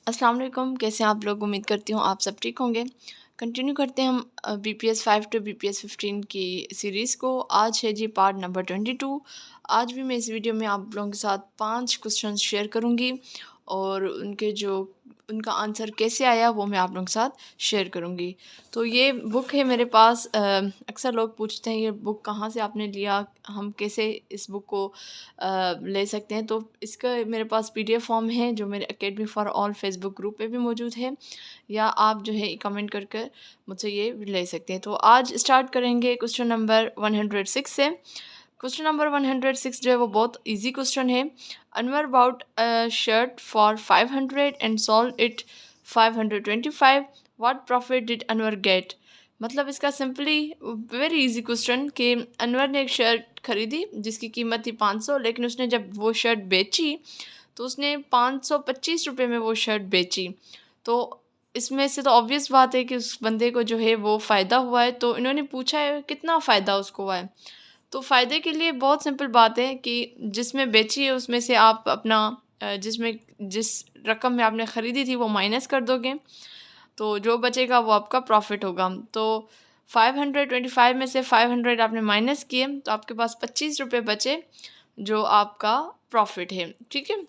अस्सलाम वालेकुम, कैसे हैं आप लोग। उम्मीद करती हूँ आप सब ठीक होंगे। कंटिन्यू करते हैं हम BPS 5 टू BPS 15 की सीरीज़ को। आज है जी पार्ट नंबर 22। आज भी मैं इस वीडियो में आप लोगों के साथ 5 क्वेश्चन शेयर करूँगी और उनका आंसर कैसे आया वो मैं आप लोगों के साथ शेयर करूँगी। तो ये बुक है मेरे पास। अक्सर लोग पूछते हैं ये बुक कहाँ से आपने लिया, हम कैसे इस बुक को ले सकते हैं। तो इसका मेरे पास PDF फॉर्म है जो मेरे academy for all Facebook group पे भी मौजूद है, या आप जो है कमेंट करके मुझसे ये ले सकते हैं। तो आज स्टार्ट करेंगे क्वेश्चन नंबर 106 से। क्वेश्चन नंबर 106 जो है वो बहुत इजी क्वेश्चन है। Anwar bought a shirt for 500 and sold it 525, what profit did Anwar get. मतलब इसका सिंपली वेरी इजी क्वेश्चन कि अनवर ने एक शर्ट खरीदी जिसकी कीमत थी 500, लेकिन उसने जब वो शर्ट बेची तो उसने 525 रुपये में वो शर्ट बेची। तो इसमें से तो ऑब्वियस बात है कि उस बंदे को जो है वो फ़ायदा हुआ है। तो इन्होंने पूछा है कितना फ़ायदा उसको हुआ है। तो फ़ायदे के लिए बहुत सिंपल बात है कि जिसमें बेची है उसमें से आप अपना जिस रकम में आपने ख़रीदी थी वो माइनस कर दोगे, तो जो बचेगा वो आपका प्रॉफिट होगा। तो 525 में से 500 आपने माइनस किए तो आपके पास 25 रुपये बचे जो आपका प्रॉफिट है। ठीक है,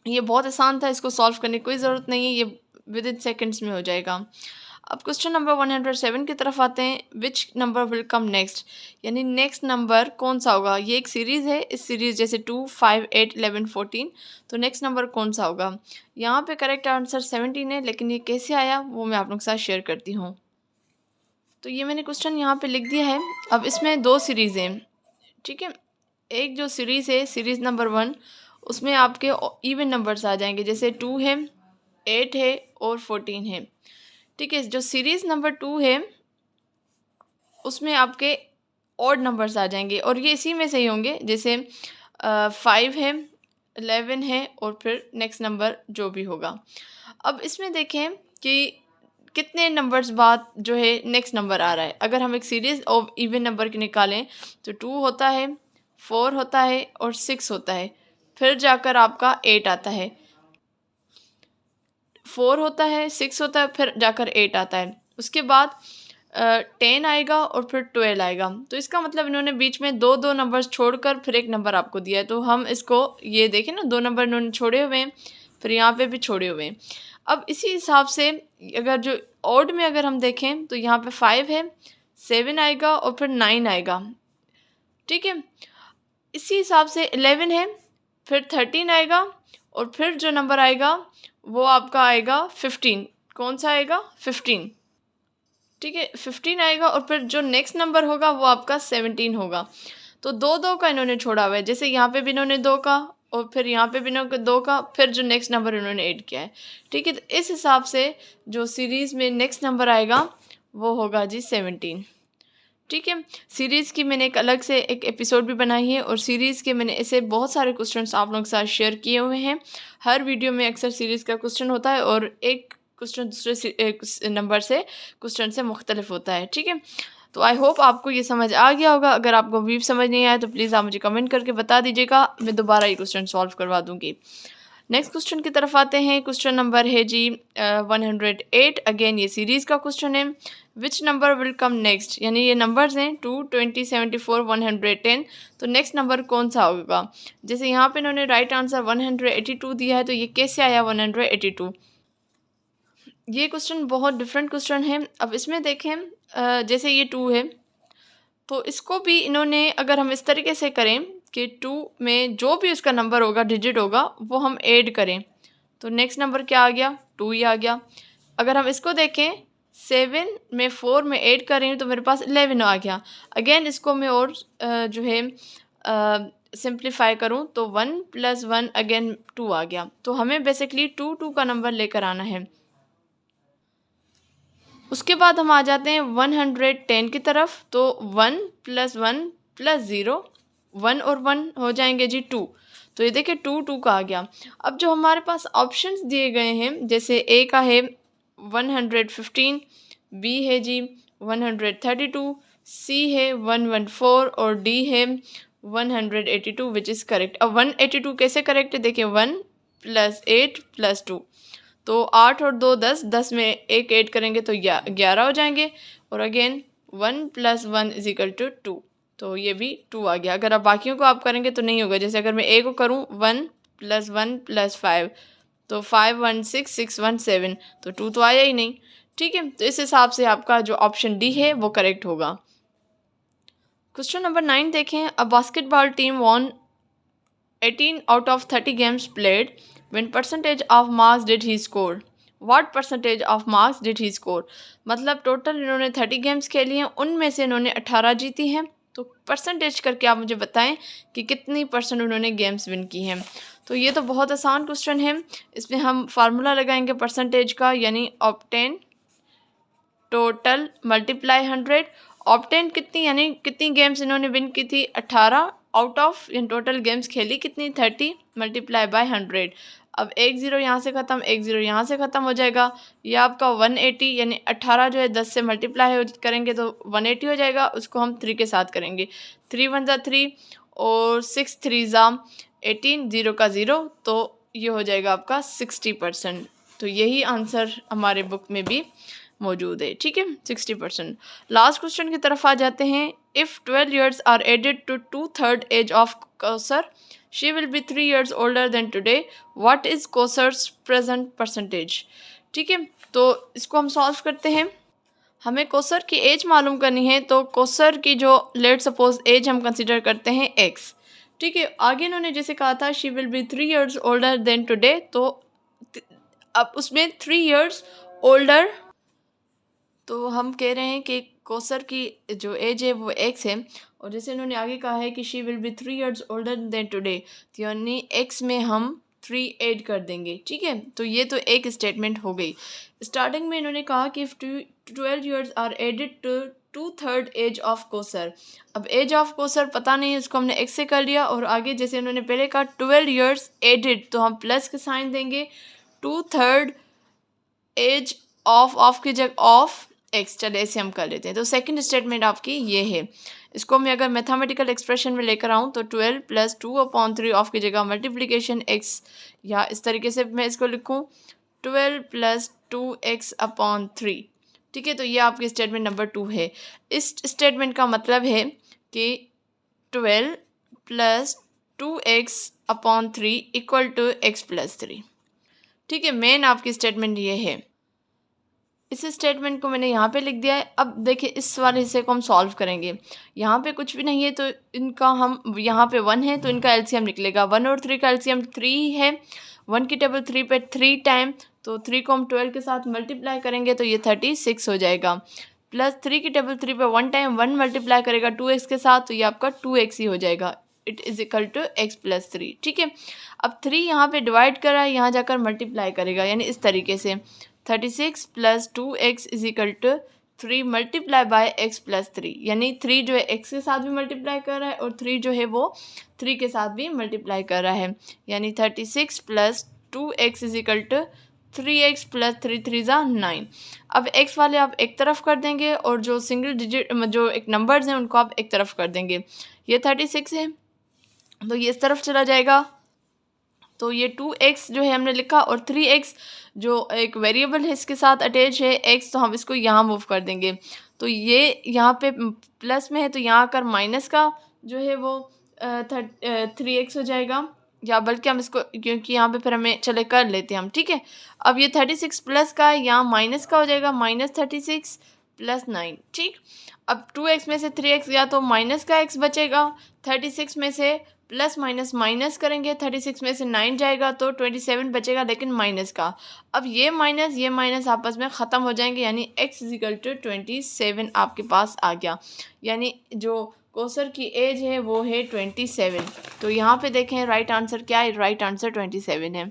ये बहुत आसान था, इसको सॉल्व करने की कोई ज़रूरत नहीं है, ये विद इन सेकेंड्स में हो जाएगा। अब क्वेश्चन नंबर 107 की तरफ आते हैं। Which number will come next, यानी नेक्स्ट नंबर कौन सा होगा। ये एक सीरीज़ है, इस सीरीज़ जैसे 2, 5, 8, 11, 14, तो नेक्स्ट नंबर कौन सा होगा। यहाँ पे करेक्ट आंसर 17 है, लेकिन ये कैसे आया वो मैं आप लोगों के साथ शेयर करती हूँ। तो ये मैंने क्वेश्चन यहाँ पे लिख दिया है। अब इसमें दो सीरीज़ हैं, ठीक है। एक जो सीरीज़ है सीरीज़ नंबर 1, उसमें आपके इवन नंबर्स आ जाएंगे, जैसे 2 है, 8 है और 14 है। ठीक है, जो सीरीज़ नंबर 2 है उसमें आपके ऑड नंबर्स आ जाएंगे और ये इसी में से ही होंगे, जैसे 5 है, 11 है और फिर नेक्स्ट नंबर जो भी होगा। अब इसमें देखें कि कितने नंबर्स बाद जो है नेक्स्ट नंबर आ रहा है। अगर हम एक सीरीज़ ऑफ इवन नंबर की निकालें तो 2 होता है, 4 होता है और 6 होता है, फिर जाकर आपका 8 आता है। 4 होता है, 6 होता है, फिर जाकर 8 आता है। उसके बाद 10 आएगा और फिर 12 आएगा। तो इसका मतलब इन्होंने बीच में दो दो नंबर्स छोड़कर फिर एक नंबर आपको दिया है। तो हम इसको ये देखें ना, 2 नंबर इन्होंने छोड़े हुए हैं, फिर यहाँ पे भी छोड़े हुए हैं। अब इसी हिसाब से अगर जो ऑड में अगर हम देखें तो यहाँ पे 5 है, 7 आएगा और फिर 9 आएगा। ठीक है, इसी हिसाब से 11 है, फिर 13 आएगा और फिर जो नंबर आएगा वो आपका आएगा 15। कौन सा आएगा? 15। ठीक है, 15 आएगा और फिर जो नेक्स्ट नंबर होगा वो आपका 17 होगा। तो दो दो का इन्होंने छोड़ा हुआ है, जैसे यहाँ पे भी इन्होंने 2 का और फिर यहाँ पे भी इन्होंने 2 का, फिर जो नेक्स्ट नंबर इन्होंने ऐड किया है। ठीक है, तो इस हिसाब से जो सीरीज़ में नेक्स्ट नंबर आएगा वो होगा जी 17। ठीक है, सीरीज़ की मैंने एक अलग से एक एपिसोड भी बनाई है और सीरीज़ के मैंने ऐसे बहुत सारे क्वेश्चंस आप लोगों के साथ शेयर किए हुए हैं। हर वीडियो में अक्सर सीरीज़ का क्वेश्चन होता है और एक क्वेश्चन दूसरे नंबर से क्वेश्चन से मुख्तलिफ होता है। ठीक है, तो आई होप आपको ये समझ आ गया होगा। अगर आपको भी समझ नहीं आया तो प्लीज़ आप मुझे कमेंट करके बता दीजिएगा, मैं दोबारा ये क्वेश्चन सॉल्व करवा दूँगी। नेक्स्ट क्वेश्चन की तरफ आते हैं। क्वेश्चन नंबर है जी 108। अगेन ये सीरीज़ का क्वेश्चन है। Which number will come next, यानी ये नंबर्स हैं 2, 20, 74, 110, तो नेक्स्ट नंबर कौन सा होगा। जैसे यहाँ पे इन्होंने राइट आंसर 182 दिया है, तो ये कैसे आया 182। ये क्वेश्चन बहुत डिफरेंट क्वेश्चन है। अब इसमें देखें जैसे ये 2 है तो इसको भी इन्होंने, अगर हम इस तरीके से करें कि 2 में जो भी उसका नंबर होगा, डिजिट होगा, वो हम ऐड करें तो नेक्स्ट नंबर क्या आ गया? 2 ही आ गया। अगर हम इसको देखें 7 में 4 में ऐड करें तो मेरे पास 11 आ गया। अगेन इसको मैं और जो है सिंप्लीफाई करूं तो 1 + 1 अगेन 2 आ गया। तो हमें बेसिकली 2 2 का नंबर लेकर आना है। उसके बाद हम आ जाते हैं 110 की तरफ, तो 1 + 1 + 0, 1 और 1 हो जाएंगे जी 2। तो ये देखिए 2 2 का आ गया। अब जो हमारे पास ऑप्शंस दिए गए हैं, जैसे ए का है 115, बी है जी 132, सी है 114 और डी है 182 विच इज़ करेक्ट। अब 182 कैसे करेक्ट है? देखिए 1 + 8 + 2, तो 8 और 2 10, 10 में एक ऐड करेंगे तो 11 हो जाएंगे। और अगेन 1 + 1 = 2, तो ये भी 2 आ गया। अगर आप बाकियों को आप करेंगे तो नहीं होगा। जैसे अगर मैं ए को करूँ 1 + 1 + 5, तो 5 1 6 6 1 7, तो 2 तो आया ही नहीं। ठीक है, तो इस हिसाब से आपका जो ऑप्शन डी है वो करेक्ट होगा। क्वेश्चन नंबर 9 देखें। A basketball team von 18 out of 30 games played. When percentage of marks did he score? What percentage of marks did he score? मतलब टोटल इन्होंने 30 गेम्स खेली हैं, उनमें से इन्होंने 18 जीती हैं। तो परसेंटेज करके आप मुझे बताएं कि कितनी % उन्होंने गेम्स विन की हैं। तो ये तो बहुत आसान क्वेश्चन है। इसमें हम फार्मूला लगाएंगे परसेंटेज का, यानी ऑब्टेन टोटल मल्टीप्लाई 100। ऑब्टेन कितनी, यानी कितनी गेम्स इन्होंने विन की थी, 18 out of, in total games खेली कितनी, 30 मल्टीप्लाई बाय 100। अब एक ज़ीरो यहाँ से ख़त्म, एक ज़ीरो यहाँ से ख़त्म हो जाएगा। ये आपका 180, यानी 18 जो है 10 से मल्टीप्लाई करेंगे तो 180 हो जाएगा। उसको हम 3 के साथ करेंगे, 3 1 ज़ा 3 और 6 3 ज़ा 18, 0 का 0, तो ये हो जाएगा आपका 60%। तो यही आंसर हमारे बुक में भी मौजूद है। ठीक है, 60%। लास्ट क्वेश्चन की तरफ आ जाते हैं। If 12 years are added to 2/3 age of Kausar, she will be 3 years older than today. What is Kausar's present percentage? ठीक है, तो इसको हम सॉल्व करते हैं। हमें कोसर की एज मालूम करनी है, तो कोसर की जो लेट सपोज एज हम कंसिडर करते हैं x। ठीक है, आगे इन्होंने जैसे कहा था she will be 3 years older than today, तो अब उसमें 3 years ओल्डर, तो हम कह रहे हैं कि कोसर की जो एज है वो x है। और जैसे इन्होंने आगे कहा है कि she will be 3 years older than today, तो यानी x में हम 3 ऐड कर देंगे। ठीक है, तो ये तो एक स्टेटमेंट हो गई। स्टार्टिंग में इन्होंने कहा कि 12 years are added to 2/3 age of Kausar. अब एज ऑफ कोसर पता नहीं, उसको हमने x से कर लिया। और आगे जैसे इन्होंने पहले कहा 12 years एडेड, तो हम प्लस के साइन देंगे, 2/3 एज ऑफ की जगह ऑफ x। चले ऐसे हम कर लेते हैं। तो सेकंड स्टेटमेंट आपकी ये है। इसको मैं अगर मैथमेटिकल एक्सप्रेशन में लेकर आऊँ तो 12 + 2/3 ऑफ की जगह मल्टीप्लिकेशन x, या इस तरीके से मैं इसको लिखूँ 12 + 2x/3। ठीक है, तो ये आपकी स्टेटमेंट नंबर 2 है। इस स्टेटमेंट का मतलब है कि 12 + 2x/3 = x + 3। ठीक है, मेन आपकी स्टेटमेंट ये है। इस स्टेटमेंट को मैंने यहाँ पे लिख दिया है। अब देखिए इस वाले हिस्से को हम सॉल्व करेंगे। यहाँ पे कुछ भी नहीं है, तो इनका हम, यहाँ पे 1 है तो इनका एलसीएम निकलेगा। 1 और 3 का एलसीएम 3 है। 1 की टेबल 3 पे 3 टाइम, तो 3 को हम 12 के साथ मल्टीप्लाई करेंगे तो ये 36 हो जाएगा। प्लस 3 की टेबल 3 पे 1 टाइम 1 मल्टीप्लाई करेगा 2x के साथ, तो ये आपका 2x ही हो जाएगा। It is equal to x + 3। ठीक है, अब 3 यहाँ पे डिवाइड कर रहा है, यहाँ जाकर मल्टीप्लाई करेगा, यानी इस तरीके से 36 + 2x = 3 मल्टीप्लाई बाय x + 3, यानी 3 जो है x के साथ भी मल्टीप्लाई कर रहा है और 3 जो है वो 3 के साथ भी मल्टीप्लाई कर रहा है, यानी 36 + 2x = 3x + 3 3 = 9। अब x वाले आप एक तरफ कर देंगे और जो सिंगल डिजिट जो एक नंबर्स हैं उनको आप एक तरफ कर देंगे। ये 36 है तो ये इस तरफ चला जाएगा, तो ये 2x जो है हमने लिखा, और 3x जो एक वेरिएबल है इसके साथ अटैच है x, तो हम इसको यहाँ मूव कर देंगे। तो ये यहाँ पे प्लस में है तो यहाँ आकर माइनस का जो है वो 3x हो जाएगा, या बल्कि हम इसको, क्योंकि यहाँ पे फिर हमें चले कर लेते हैं हम। ठीक है, अब ये 36 प्लस का है, यहाँ माइनस का हो जाएगा, -36 + 9। ठीक, अब 2x में से 3x गया तो माइनस का x बचेगा। 36 में से प्लस माइनस माइनस करेंगे, 36 में से 9 जाएगा तो 27 बचेगा, लेकिन माइनस का। अब ये माइनस आपस में ख़त्म हो जाएंगे, यानी x = 27 आपके पास आ गया। यानी जो कोसर की एज है वो है 27। तो यहाँ पे देखें राइट आंसर क्या है, राइट आंसर 27 है।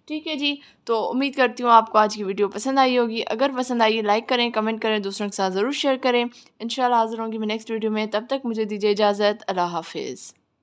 ठीक है जी, तो उम्मीद करती हूँ आपको आज की वीडियो पसंद आई होगी। अगर पसंद आई लाइक करें, कमेंट करें, दूसरों के साथ ज़रूर शेयर करें। इंशाल्लाह हाज़िर होंगी मैं नेक्स्ट वीडियो में। तब तक मुझे दीजिए इजाज़त। अल्लाह हाफिज़।